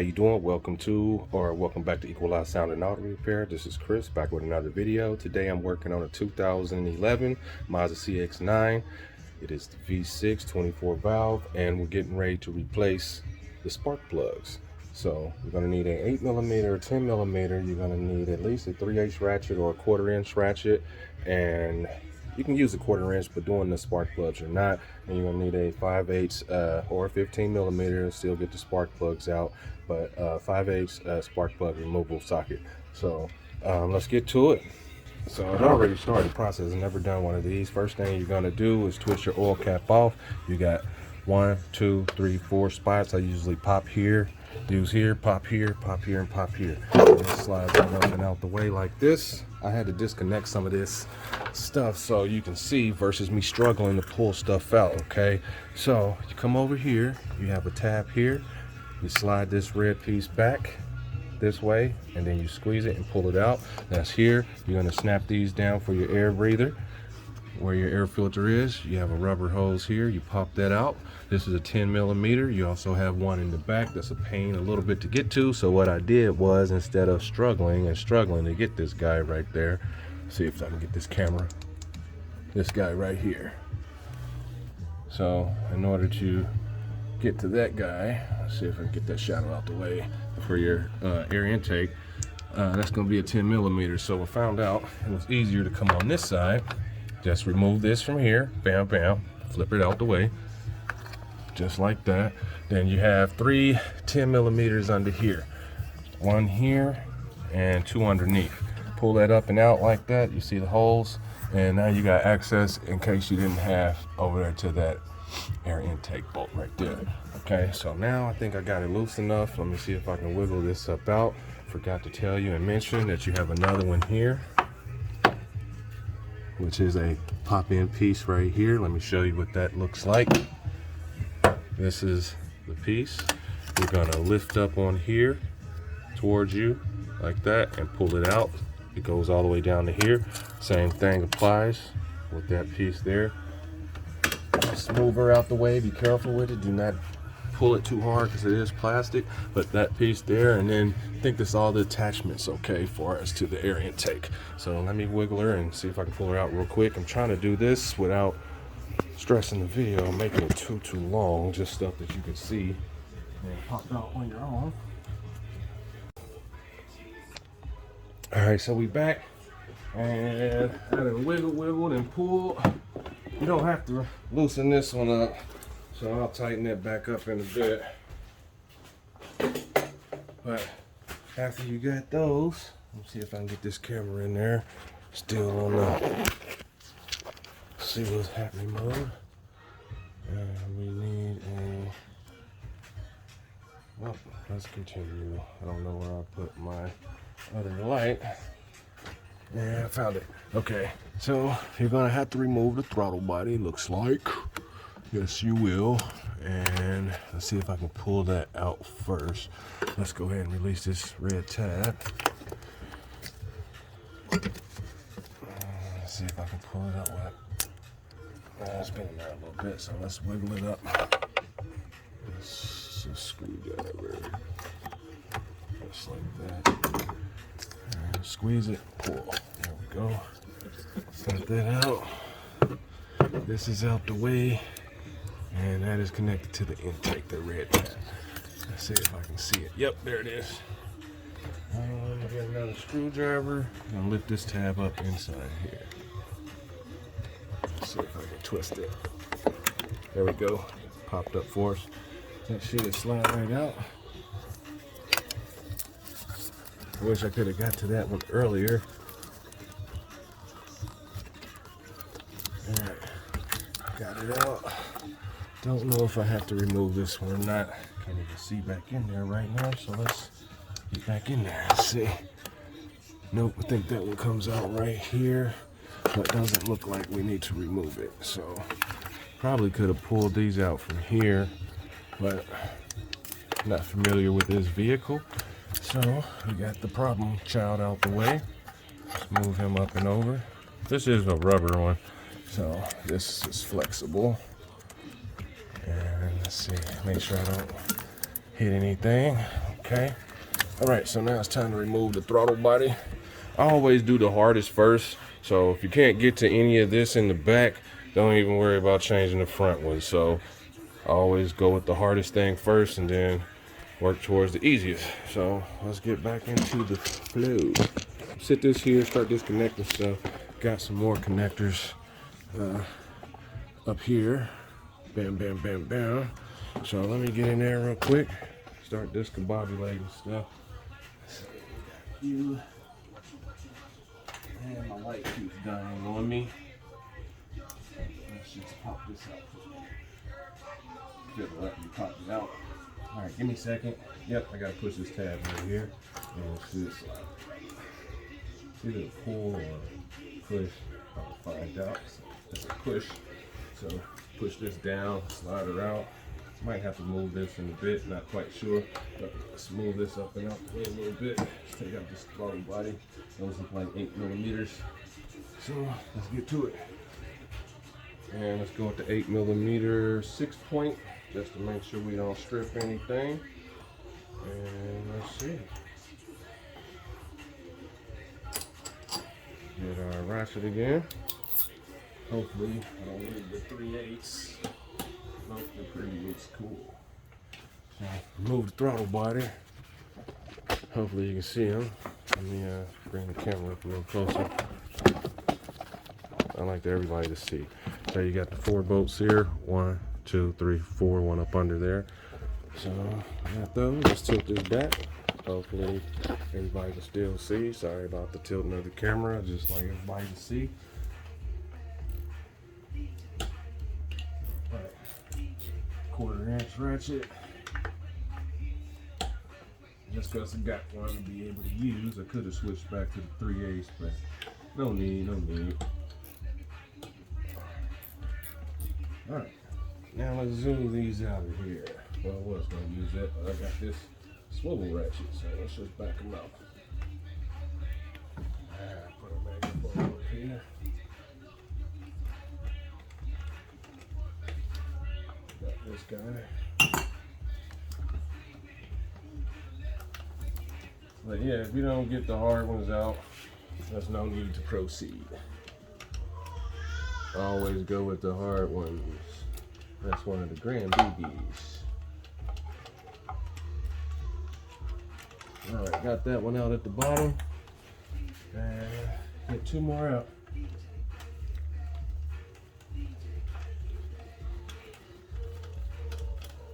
How you doing? Welcome back to Equalize Sound and Auto Repair. This is Chris back with another video. Today I'm working on a 2011 Mazda CX-9. It is the V6 24 valve, and we're getting ready to replace the spark plugs. So you're going to need an 8mm or 10mm. You're going to need at least a 3/8 ratchet or a 1/4" ratchet, and you can use a 1/4", but doing the spark plugs or not. And you're gonna need a 5/8 or 15mm and still get the spark plugs out, but 5/8 spark plug removal socket. So let's get to it. So I've already started the process. I've never done one of these. First thing you're gonna do is twist your oil cap off. You got 1, 2, 3, 4 spots. I usually pop here, use here, pop here, and pop here. And it slides right up and out the way like this. I had to disconnect some of this stuff so you can see versus me struggling to pull stuff out. Okay, so you come over here, you have a tab here, you slide this red piece back this way, and then you squeeze it and pull it out. That's here. You're going to snap these down for your air breather. Where your air filter is, you have a rubber hose here. You pop that out. This is a 10mm. You also have one in the back. That's a pain a little bit to get to. So what I did was, instead of struggling to get this guy right there, see if I can get this camera, this guy right here. So in order to get to that guy, let's see if I can get that shadow out the way for your air intake. That's going to be a 10mm. So I found out it was easier to come on this side. Just remove this from here, bam, bam, flip it out the way, just like that. Then you have 3 10mm under here, 1 here and 2 underneath. Pull that up and out like that. You see the holes, and now you got access in case you didn't have over there to that air intake bolt right there. Okay, so now I think I got it loose enough. Let me see if I can wiggle this up out. Forgot to tell you and mention that you have another one here, which is a pop-in piece right here. Let me show you what that looks like. This is the piece. You're gonna lift up on here towards you like that and pull it out. It goes all the way down to here. Same thing applies with that piece there. Just move her out the way. Be careful with it. Do not pull it too hard because it is plastic, but that piece there, and then I think that's all the attachments okay for us to the air intake. So let me wiggle her and see if I can pull her out real quick. I'm trying to do this without stressing the video, making it too long, just stuff that you can see and pop out on your own. All right, so we back, and I done wiggled and pulled. You don't have to loosen this one up, so I'll tighten that back up in a bit. But after you got those, let me see if I can get this camera in there. Still on the see what's happening mode. We need a, well, let's continue. I don't know where I put my other light. Yeah, I found it. Okay, so you're gonna have to remove the throttle body, looks like. Yes, you will. And let's see if I can pull that out first. Let's go ahead and release this red tab. Let's see if I can pull it out with it's been in there a little bit, so let's wiggle it up. It's a screwdriver. Just like that. And squeeze it, pull. There we go. Set that out. This is out the way. And that is connected to the intake, the red tab. Let's see if I can see it. Yep, there it is. Get another screwdriver. I'm gonna lift this tab up inside here. Let's see if I can twist it. There we go. Popped up for us. That should slide right out. I wish I could have got to that one earlier. Alright, got it out. Don't know if I have to remove this one or not. Can't even see back in there right now, so let's get back in there and see. Nope, I think that one comes out right here, but doesn't look like we need to remove it. So probably could have pulled these out from here, but not familiar with this vehicle. So we got the problem child out the way. Let's move him up and over. This is a rubber one, so this is flexible. And let's see, make sure I don't hit anything. Okay. All right, so now it's time to remove the throttle body. I always do the hardest first. So if you can't get to any of this in the back, don't even worry about changing the front one. So I always go with the hardest thing first and then work towards the easiest. So let's get back into the flow. Sit this here, start disconnecting stuff. Got some more connectors up here. Bam, bam, bam, bam. So let me get in there real quick. Start discombobulating stuff. So you and my light keeps dying on me. Let's just pop this out. Just let me pop it out. All right, give me a second. Yep, I gotta push this tab right here. And it's just either a pull or a push. I'll find out. So it's a push. So push this down, slide her out. Might have to move this in a bit, not quite sure. But let's move this up and out the way a little bit. Let's take out this throttle body. Those look like 8 millimeters. So let's get to it. And let's go with the 8 millimeter 6-point, just to make sure we don't strip anything. And let's see. Get our ratchet again. Hopefully, I don't need the 3/8. Nope, the pretty looks cool. So, remove the throttle body. Hopefully you can see them. Let me bring the camera up a little closer. I like everybody to see. So you got the 4 bolts here. 1, 2, 3, 4. One up under there. So I got those. Let's tilt this back. Hopefully everybody can still see. Sorry about the tilting of the camera. Just like everybody to see. All right. 1/4 inch ratchet. Just because I got one to be able to use, I could have switched back to the 3/8, but no need, no need. All right, now let's zoom these out of here. Well, I was going to use that, but I got this swivel ratchet, so let's just back them out. Put a magnifying up here. Got this guy. But yeah, if you don't get the hard ones out, there's no need to proceed. Always go with the hard ones. That's one of the grand BBs. All right, got that one out at the bottom. And get 2 more out.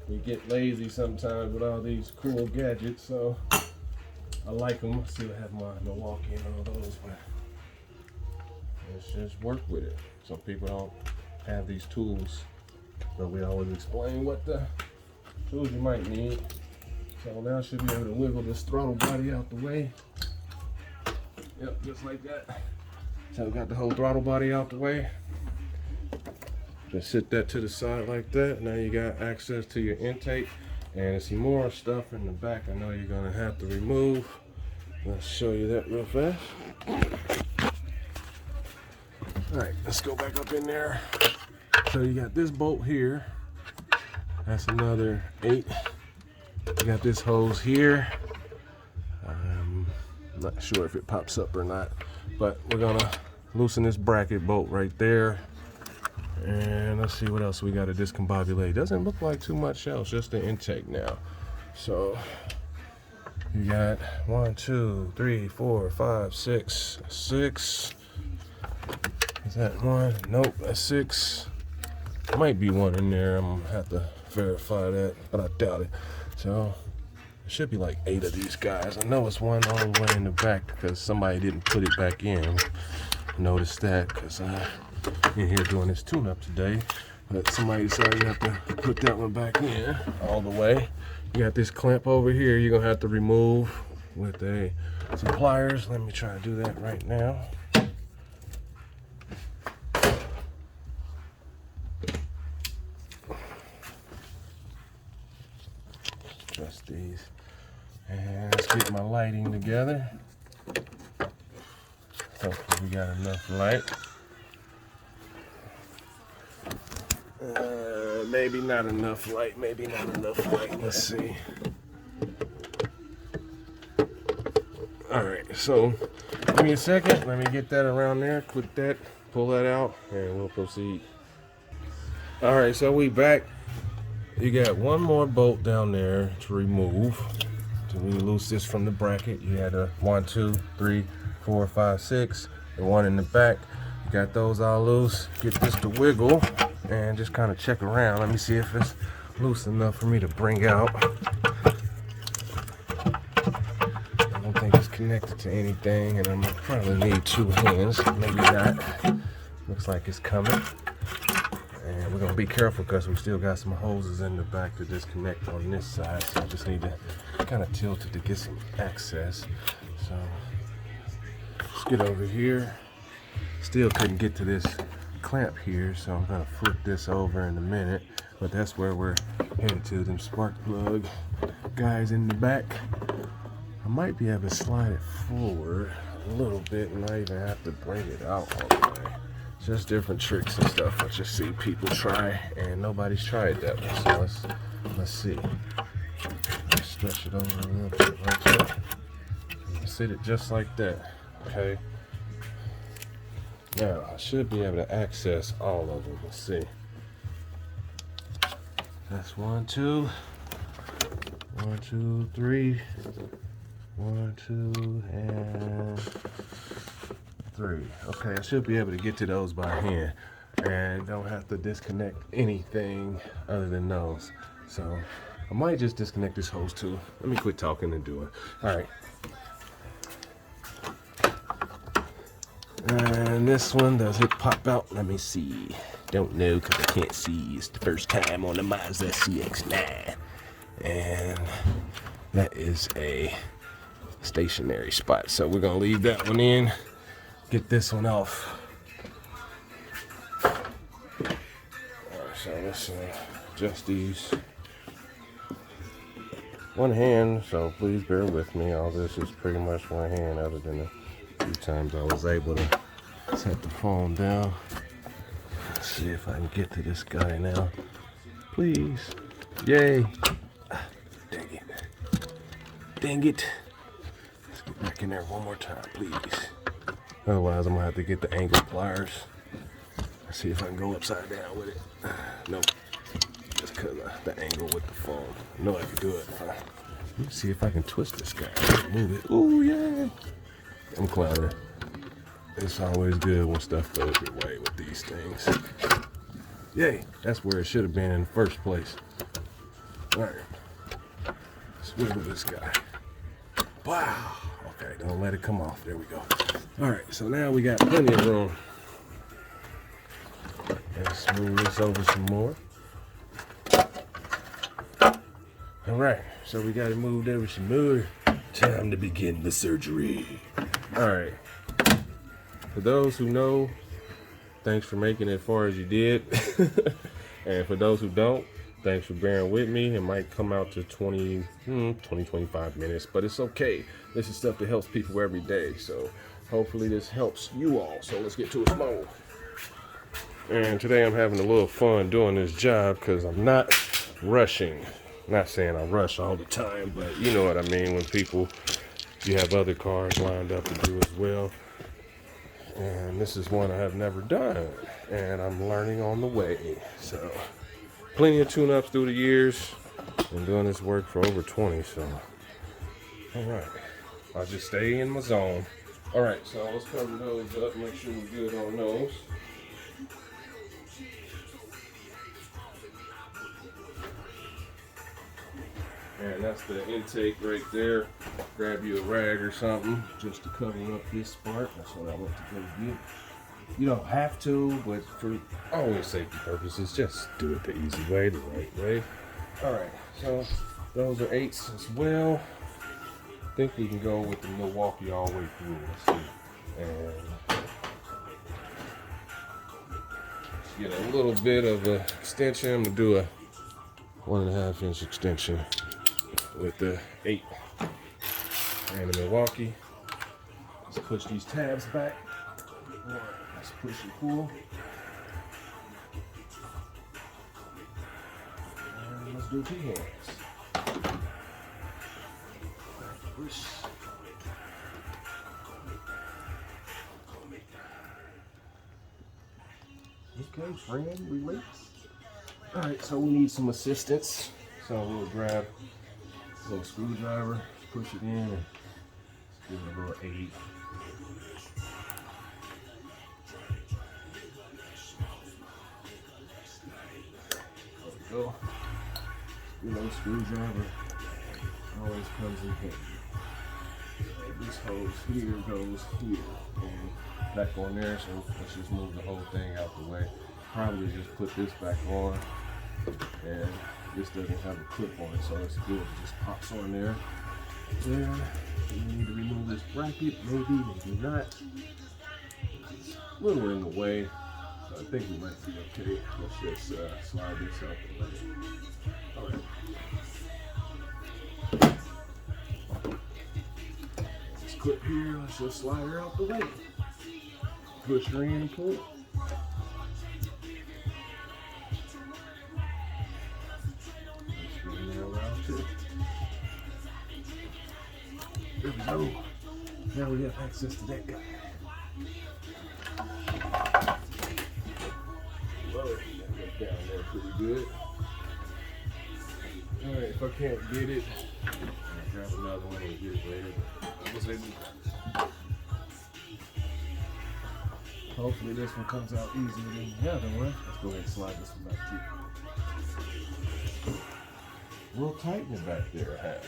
We get lazy sometimes with all these cool gadgets, so I like them. I still have my Milwaukee and all those, but let's just work with it. Some people don't have these tools, but we always explain what the tools you might need. So now I should be able to wiggle this throttle body out the way. Yep, just like that. So we got the whole throttle body out the way. Just sit that to the side like that. Now you got access to your intake. And some more stuff in the back I know you're gonna have to remove. Let's show you that real fast. All right, let's go back up in there. So you got this bolt here. That's another 8. You got this hose here. I'm not sure if it pops up or not, but we're gonna loosen this bracket bolt right there. And let's see what else we got to discombobulate. Doesn't look like too much else, just the intake now. So you got 1, 2, 3, 4, 5, 6. Is that 1? Nope, that's 6. Might be 1 in there. I'm gonna have to verify that, but I doubt it. So it should be like 8 of these guys. I know it's 1 all the way in the back because somebody didn't put it back in. Notice that because I in here doing this tune-up today, but somebody decided you have to put that one back in all the way. You got this clamp over here you're gonna have to remove with some pliers. Let me try to do that right now. Adjust these and let's get my lighting together. Hopefully we got enough light. Maybe not enough light, maybe not enough light. Let's see. All right, so give me a second. Let me get that around there. Click that, pull that out, and we'll proceed. All right, so we back. You got one more bolt down there to remove. To release this from the bracket, you had a 1, 2, 3, 4, 5, 6, and one in the back. You got those all loose. Get this to wiggle and just kind of check around. Let me see if it's loose enough for me to bring out. I don't think it's connected to anything, and I'm gonna probably need 2 hands, maybe not. Looks like it's coming. And we're gonna be careful because we still got some hoses in the back to disconnect on this side. So I just need to kind of tilt it to get some access. So let's get over here. Still couldn't get to this clamp here, so I'm gonna flip this over in a minute. But that's where we're headed to, them spark plug guys in the back. I might be able to slide it forward a little bit and not even have to bring it out all the way. Just different tricks and stuff I just see people try, and nobody's tried that one. So let's see. Let's stretch it over a little bit like that. Sit it just like that. Okay. Now I should be able to access all of them. Let's see. That's 1, 2, 1, 2, 3, 1, 2, and 3. Okay, I should be able to get to those by hand and don't have to disconnect anything other than those. So I might just disconnect this hose too. Let me quit talking and do it. All right. And this one, does it pop out? Let me see. Don't know because I can't see. It's the first time on the Mazda CX-9. And that is a stationary spot. So we're going to leave that one in. Get this one off. All right, so let's adjust these. One hand, so please bear with me. All this is pretty much one hand, other than the few times I was able to set the phone down. Let's see if I can get to this guy now. Please. Yay. Dang it. Dang it. Let's get back in there one more time, please. Otherwise, I'm gonna have to get the angle pliers. Let's see if I can go upside down with it. Nope. Just because of the angle with the phone. I know I can do it. Let's see if I can twist this guy. Move it. Ooh, yeah. I'm clowning. It's always good when stuff goes your way with these things. Yay. That's where it should have been in the first place. All right. Let's wiggle this guy. Wow. Okay, don't let it come off. There we go. All right, so now we got plenty of room. Let's move this over some more. All right, so we got it moved over some more. Time to begin the surgery. All right. For those who know, thanks for making it as far as you did. And for those who don't, thanks for bearing with me. It might come out to 20, 25 minutes, but it's okay. This is stuff that helps people every day. So hopefully this helps you all. So let's get to it slow. And today I'm having a little fun doing this job because I'm not rushing. Not saying I rush all the time, but you know what I mean. When you have other cars lined up to do as well. And this is one I have never done. And I'm learning on the way. So plenty of tune-ups through the years. Been doing this work for over 20, so. All right. I'll just stay in my zone. All right, so let's cover those up, make sure we're good on those. And that's the intake right there. Grab you a rag or something just to cover up this part. That's what I went to go get. You don't have to, but for always safety purposes, just do it the easy way, the right way. All right, so those are 8s as well. I think we can go with the Milwaukee all the way through. Let's see. And let's get a little bit of an extension. I'm gonna do a 1.5 inch extension with the 8 and the Milwaukee. Let's push these tabs back. Let's push and pull. And let's do 2 hands. Push. Okay, friend, release. All right, so we need some assistance. So we'll grab a little screwdriver, push it in, and give it a little aid. There we go. You know, screwdriver always comes in handy. So this hose here goes here and back on there. So let's just move the whole thing out the way. Probably just put this back on, and this doesn't have a clip on it, so it's good. It just pops on there. There. We need to remove this bracket, maybe not. It's a little in the way, so I think we might be okay. Let's just slide this out the way. All right. This clip here, let's just slide her out the way. Push her in and pull. There we go. Now we have access to that guy. Whoa, that down there pretty good. Alright, if I can't get it, I'll grab another one and get it later. I was able to. Hopefully this one comes out easier than the other one. Let's go ahead and slide this one back too. We'll tighten it back there, huh?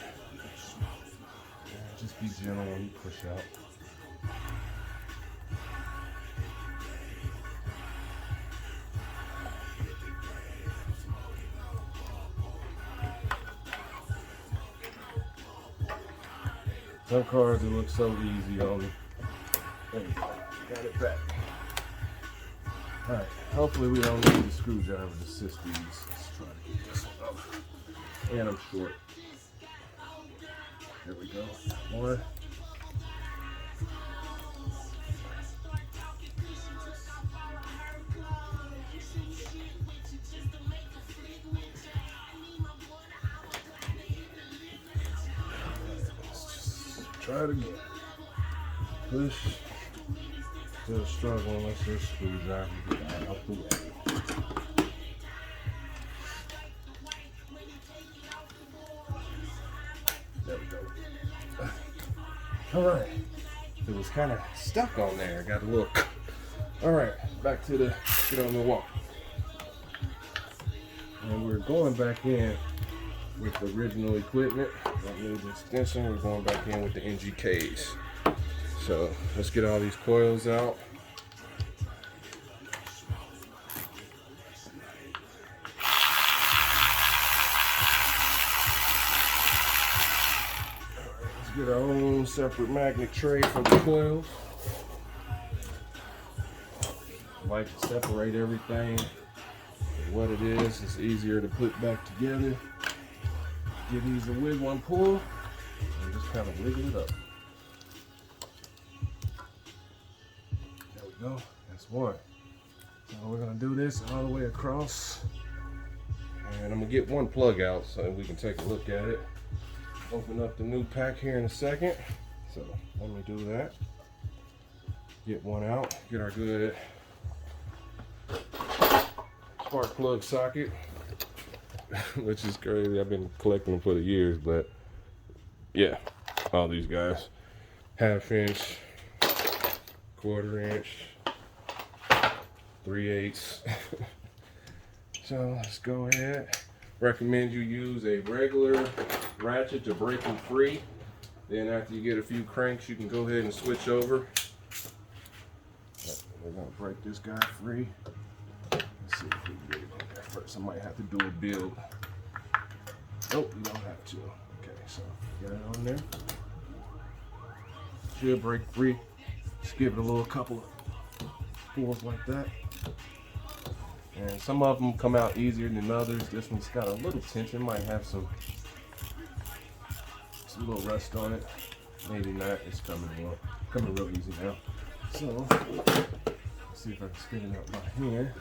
Just be gentle when you push out. Some cars, it looks so easy on me. There we go. Got it back. Alright, hopefully we don't need the screwdriver to assist these. Let's try to get this one up. And I'm short. There we go. One. Try it again. Push. Still struggling. Let's just screwdriver get that out the way. There we go. All right. It was kind of stuck on there. Got a little. All right. Back to the get on the wall. And we're going back in with the original equipment. Don't need the extension. We're going back in with the NGKs. So let's get all these coils out. Let's get our own separate magnet tray for the coils. I like to separate everything. What it is, it's easier to put back together. Give these a wiggle and pull, and just kind of wiggle it up. There we go, that's one. So we're gonna do this all the way across. And I'm gonna get one plug out so we can take a look at it. Open up the new pack here in a second. So let me do that. Get one out, get our good spark plug socket. Which is crazy. I've been collecting them for the years, but yeah, all these guys. 1/2 inch, 1/4 inch, 3/8. So let's go ahead. Recommend you use a regular ratchet to break them free. Then after you get a few cranks, you can go ahead and switch over. We're gonna break this guy free. Let's see if we can get it in there first. I might have to do a build. Nope, you don't have to. Okay, so got it on there. Should break free. Just give it a little couple of pulls like that. And some of them come out easier than others. This one's got a little tension. Might have some little rust on it. Maybe not. It's coming real easy now. So let's see if I can spin it out by hand.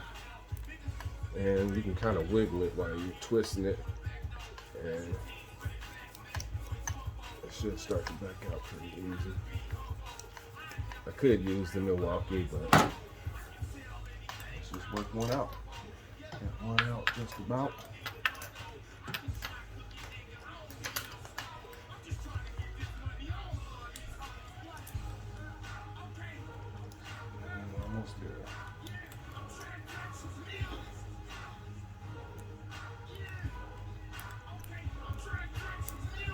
And you can kind of wiggle it while you're twisting it, and it should start to back out pretty easy. I could use the Milwaukee, but let's just work one out. Got one out just about. Almost there.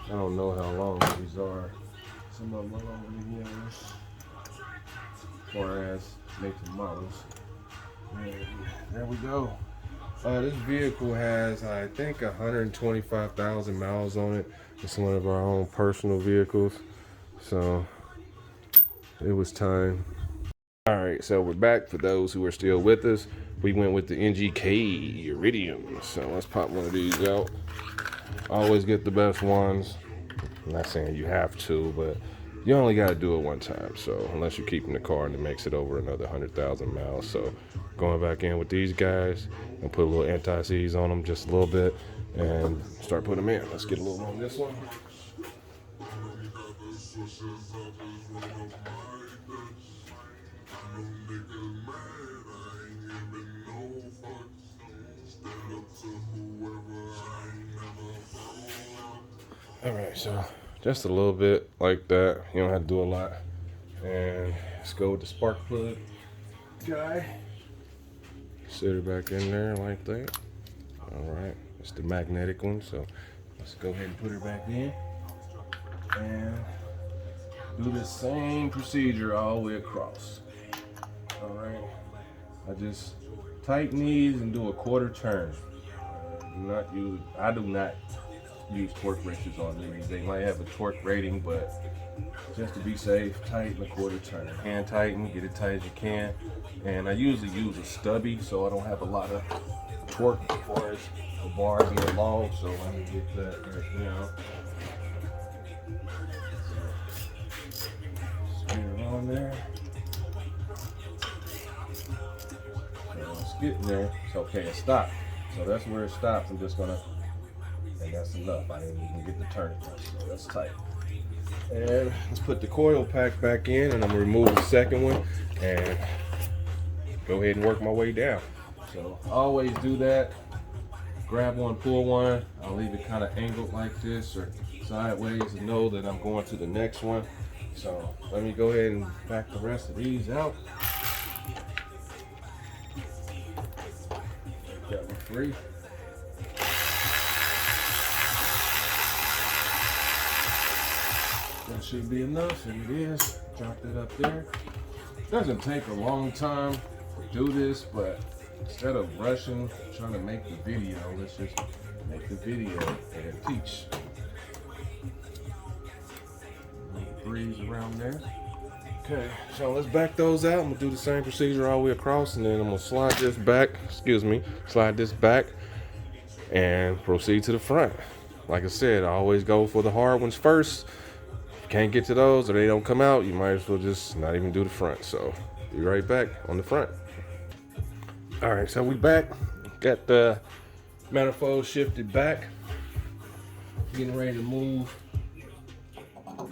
I don't know how long these are. Some of them are longer than the others. As far as making models. And there we go. This vehicle has, I think, 125,000 miles on it. It's one of our own personal vehicles. So it was time. All right, so we're back. For those who are still with us, we went with the NGK Iridium. So let's pop one of these out. Always get the best ones. I'm not saying you have to, but you only got to do it one time. So unless you're keeping the car and it makes it over another 100,000 miles. So going back in with these guys and put a little anti-seize on them just a little bit and start putting them in. Let's get a little on this one. All right, so just a little bit like that. You don't have to do a lot. And let's go with the spark plug guy. Sit it back in there like that. All right, it's the magnetic one. So let's go ahead and put her back in and do the same procedure all the way across. All right, I just tighten these and do a quarter turn. I do not use torque wrenches on these. They might have a torque rating, but just to be safe, tighten a quarter turn. Hand tighten, get it tight as you can. And I usually use a stubby so I don't have a lot of torque as far as the bars being long. So let me get that right now. Spin it on there. So it's getting there. It's okay, it stopped. So that's where it stops. I'm just gonna, and that's enough. I didn't even get the turn, so that's tight. And let's put the coil pack back in, and I'm gonna remove the second one and go ahead and work my way down. So I always do that. Grab one, pull one. I'll leave it kind of angled like this or sideways to know that I'm going to the next one. So let me go ahead and back the rest of these out. Got one free. That should be enough, and it is. Drop that up there. Doesn't take a long time to do this, but instead of rushing, trying to make the video, let's just make the video and teach. Breeze around there. Okay, so let's back those out. I'm gonna do the same procedure all the way across, and then I'm gonna slide this back, slide this back, and proceed to the front. Like I said, I always go for the hard ones first. If you can't get to those or they don't come out, you might as well just not even do the front. So be right back on the front. All right, so we back. Got the manifold shifted back. Getting ready to move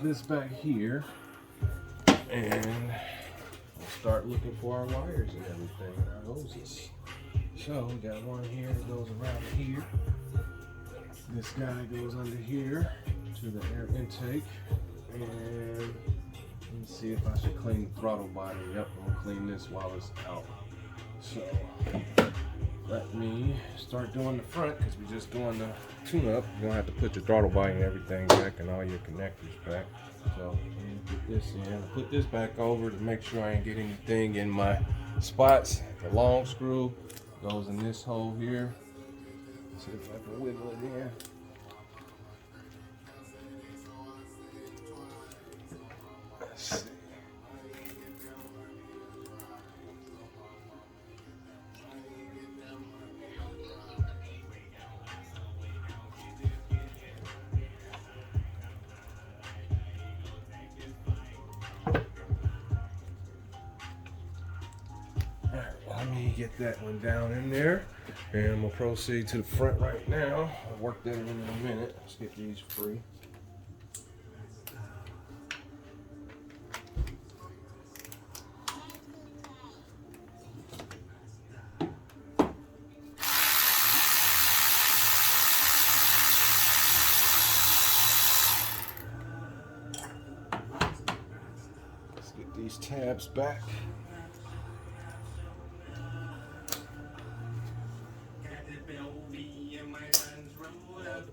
this back here. And we'll start looking for our wires and everything, our hoses. So we got one here that goes around here. This guy goes under here to the air intake. And let me see if I should clean the throttle body. Yep, I'm gonna clean this while it's out. So let me start doing the front because we're just doing the tune-up. You're gonna have to put your throttle body and everything back and all your connectors back. So let me put this in. Put this back over to make sure I ain't get anything in my spots. The long screw goes in this hole here. See if I can wiggle it in. Let's see. Let me get that one down in there, and I'm gonna proceed to the front right now. I'll work that in a minute. Let's get these free. these tabs back.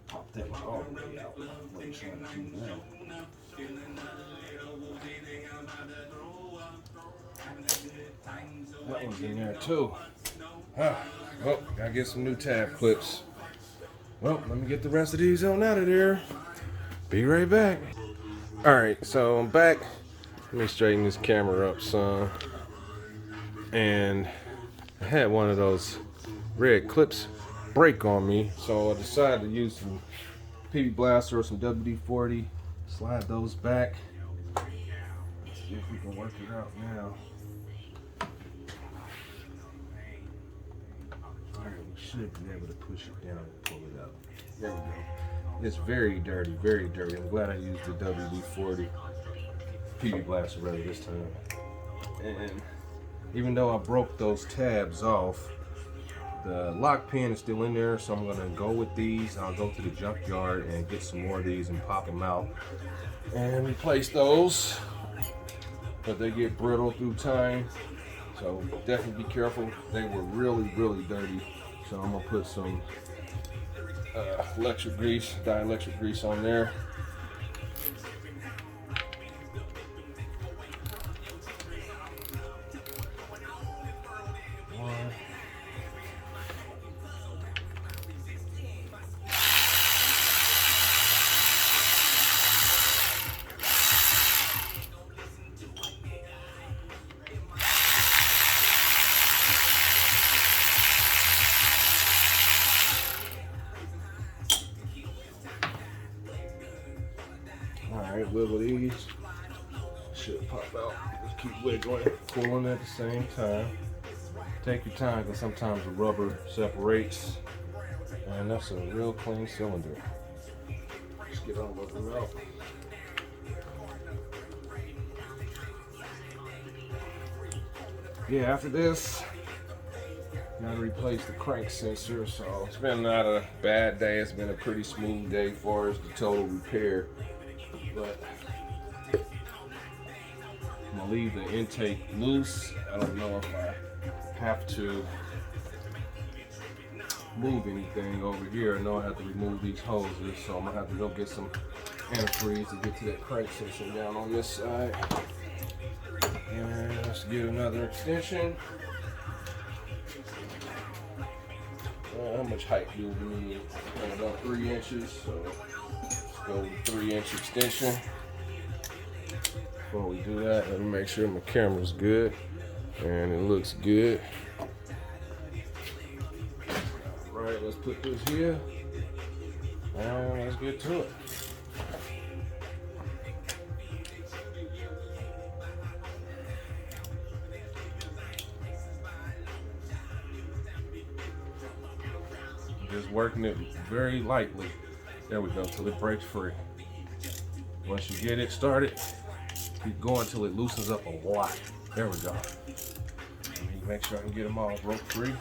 Pop that one all the way out. I'm trying to do that. That one's in there too. Oh, gotta get some new tab clips. Well, let me get the rest of these on out of there. Be right back. Alright, so I'm back. Let me straighten this camera up, son. And I had one of those red clips break on me, so I decided to use some PB Blaster or some WD-40. Slide those back. Let's see if we can work it out now. Alright, we should be able to push it down and pull it out. There we go. It's very dirty, very dirty. I'm glad I used the WD-40 PB Blaster rather this time. And even though I broke those tabs off, the lock pin is still in there, so I'm gonna go with these. I'll go to the junkyard and get some more of these and pop them out and replace those. But they get brittle through time, so definitely be careful. They were really, really dirty, so I'm gonna put some electric grease, dielectric grease on there. Alright, wiggle these. Should pop out. Just keep wiggling, pulling at the same time. Take your time, because sometimes the rubber separates. And that's a real clean cylinder. Just get all of them out. Yeah, after this, gotta replace the crank sensor. So it's been not a bad day. It's been a pretty smooth day as far as the total repair. But I'm gonna leave the intake loose. I don't know if I have to move anything over here. I know I have to remove these hoses, so I'm gonna have to go get some antifreeze to get to that crank sensor down on this side. And let's get another extension. How much height do we need? About 3 inches, so let's go with 3-inch extension. Before we do that, let me make sure my camera's good and it looks good. All right, let's put this here and let's get to it. Just working it very lightly. There we go, till it breaks free. Once you get it started, keep going till it loosens up a lot. There we go. Make sure I can get them all broke free.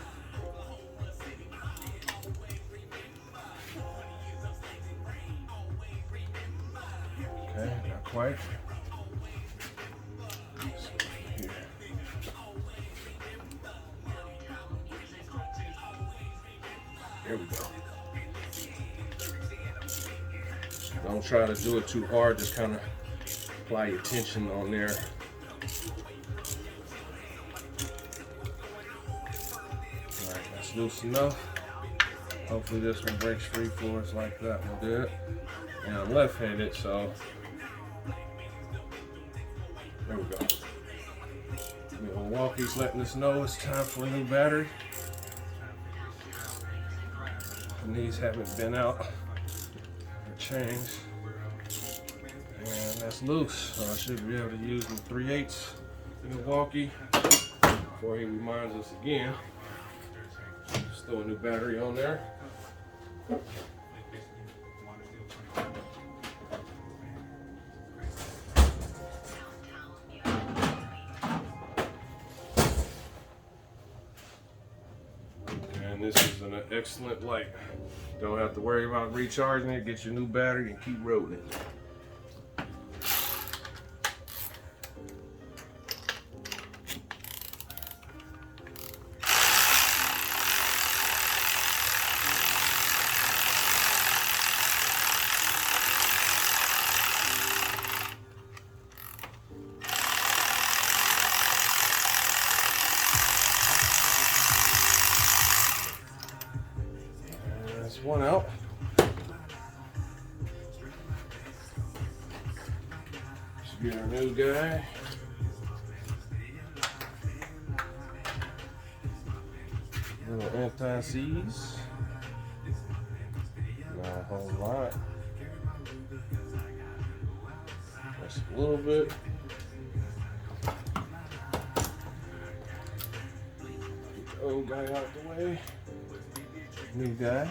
Okay, not quite. Here. There we go. Don't try to do it too hard, just kind of apply your tension on there. Alright, that's loose enough. Hopefully this one breaks free for us like that one did. And I'm left-handed, so there we go. Milwaukee's letting us know it's time for a new battery. And these haven't been out or changed. And that's loose, so I should be able to use the 3/8 Milwaukee before he reminds us again. Just throw a new battery on there. And this is an excellent light. Don't have to worry about recharging it. Get your new battery and keep rolling. Get our new guy. Little anti-seize. Not a whole lot. Just a little bit. Get the old guy out the way. New guy.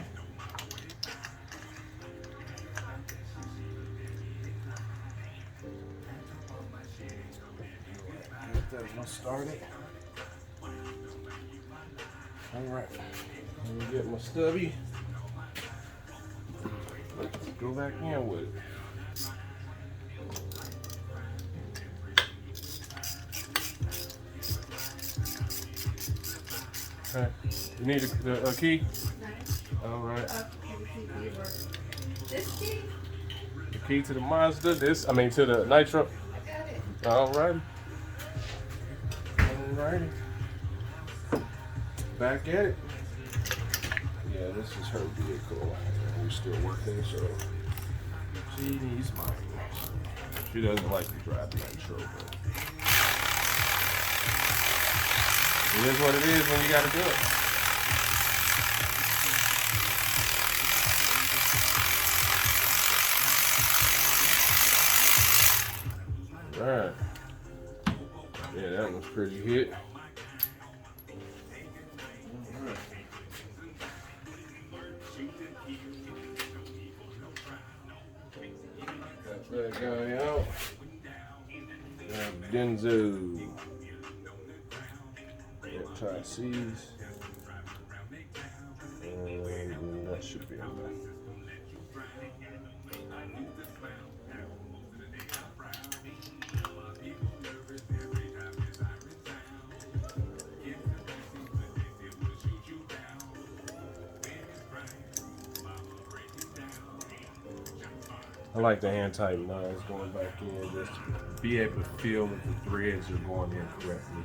Get that one started. Alright. Let me get my stubby. Let's go back in with it. Okay. You need a key? All right. This key? The key to the Mazda. To the Nitro. I got it. All right. All right. Back at it. Yeah, this is her vehicle. We're still working, so she needs mine. She doesn't like to drive Nitro, but it is what it is when you got to do it. Alright. Yeah, that one's pretty hit. Got that guy out. Got Denzo. Anti-seize. And that should be on there. I like the hand tighten lines going back in just to be able to feel if the threads are going in correctly.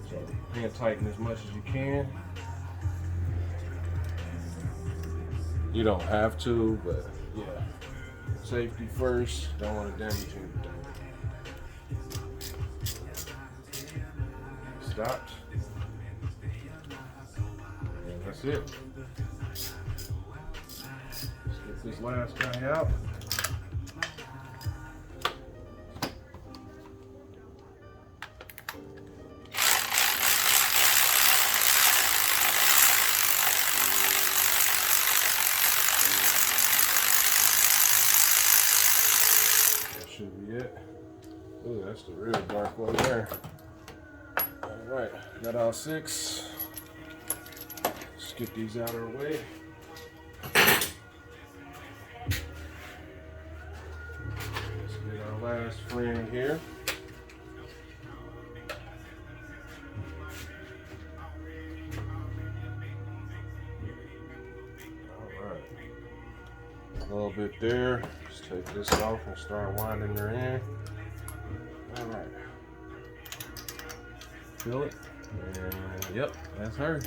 So hand tighten as much as you can. You don't have to, but yeah. Safety first. Don't want to damage anything. Stopped. And that's it. Let's get this last guy out. Should be it. Ooh, that's the real dark one there. Alright, got all 6. Let's get these out of our way. Let's get our last friend here. Alright. A little bit there. Just take this off and start winding her in. Alright. Feel it? And yep, that's her.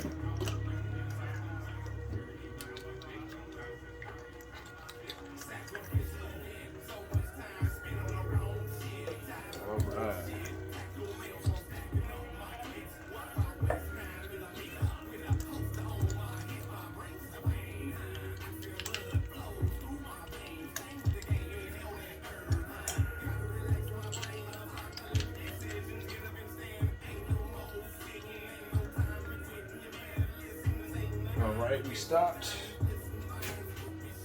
Alright. Alright, we stopped.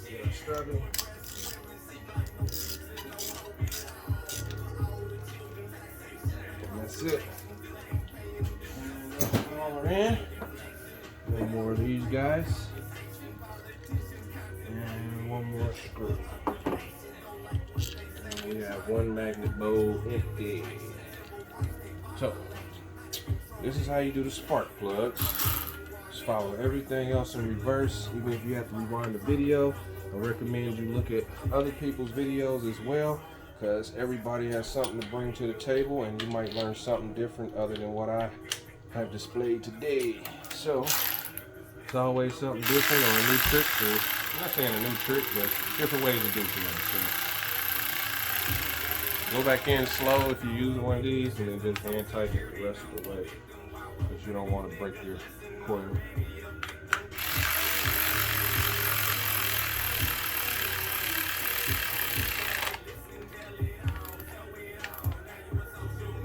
Yeah, struggling. And that's it. All in. One more of these guys. And one more screw. And we have one magnet bowl empty. So, this is how you do the spark plugs. Follow everything else in reverse. Even if you have to rewind the video, I recommend you look at other people's videos as well, because everybody has something to bring to the table and you might learn something different other than what I have displayed today. So it's always something different or a new trick, or I'm not saying a new trick, but different ways to do things. So Go back in slow if you're using one of these, and then just hand tighten it the rest of the way, because you don't want to break your coil.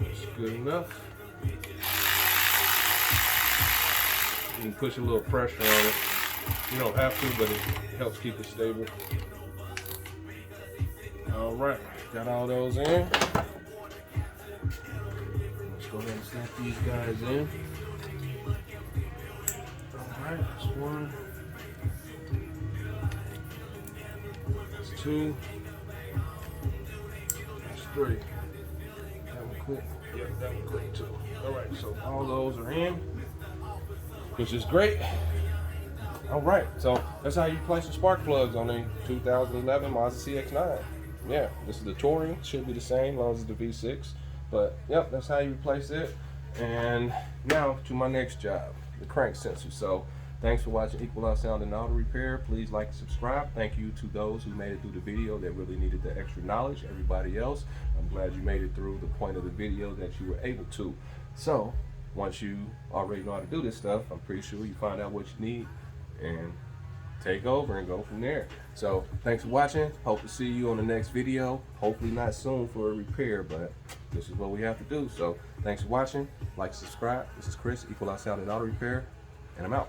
That's good enough. You can push a little pressure on it. You don't have to, but it helps keep it stable. All right, got all those in. Let's go ahead and snap these guys in. All right, that's one. That's two. That's three. That one click. Yep, that one click too. All right, so all those are in, which is great. All right, so that's how you place the spark plugs on the 2011 Mazda CX-9. Yeah, this is the Touring, should be the same as long as it's the V6. But yep, that's how you replace it. And now to my next job, the crank sensor. So thanks for watching Equalize Sound and Auto Repair. Please like and subscribe. Thank you to those who made it through the video that really needed the extra knowledge. Everybody else, I'm glad you made it through the point of the video that you were able to. So once you already know how to do this stuff, I'm pretty sure you find out what you need and take over and go from there. So thanks for watching. Hope to see you on the next video. Hopefully not soon for a repair, but this is what we have to do. So thanks for watching. Like, subscribe. This is Chris, Equalize Sound and Auto Repair, and I'm out.